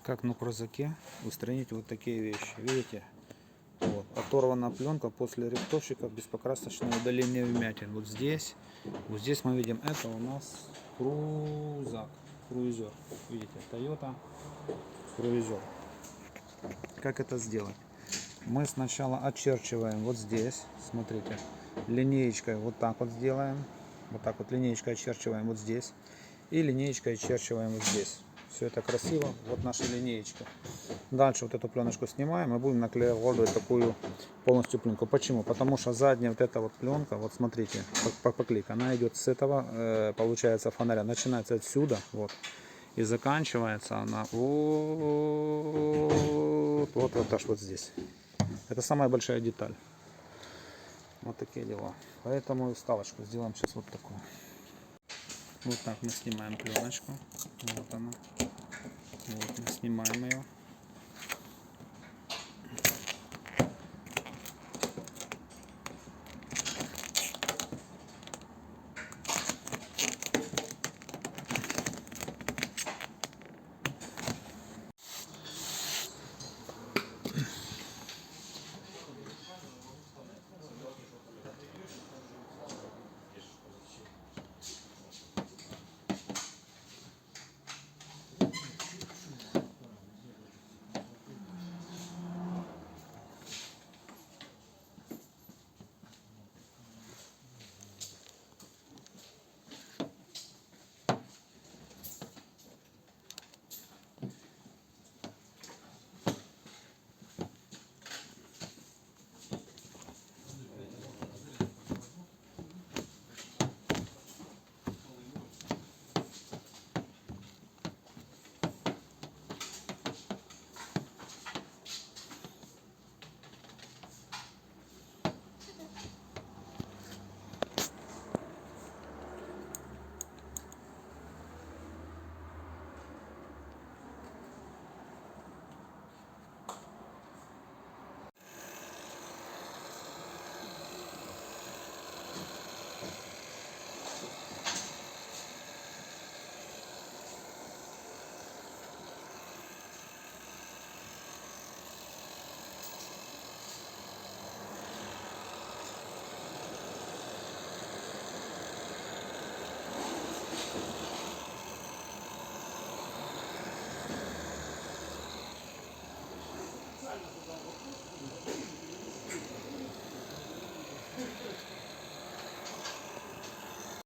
Как на крузаке устранить вот такие вещи. Видите? Вот. Оторвана пленка после рихтовщика без покрасочного удаления вмятин. Вот здесь мы видим, это у нас крузак, круизер. Видите, Toyota круизер. Как это сделать? Мы сначала очерчиваем вот здесь, смотрите, линеечкой вот так вот сделаем. Вот так вот линеечкой очерчиваем вот здесь. И линеечкой очерчиваем вот здесь. Все это красиво. Вот наша линеечка. Дальше вот эту пленочку снимаем и будем наклеивать такую полностью пленку. Почему? Потому что задняя вот эта вот пленка, вот смотрите, поклейка, она идет с этого, получается, фонаря. Начинается отсюда, вот. И заканчивается она вот аж вот здесь. Это самая большая деталь. Вот такие дела. Поэтому вставочку сделаем сейчас вот такую. Вот так мы снимаем пленочку. Вот она. Вот мы снимаем ее.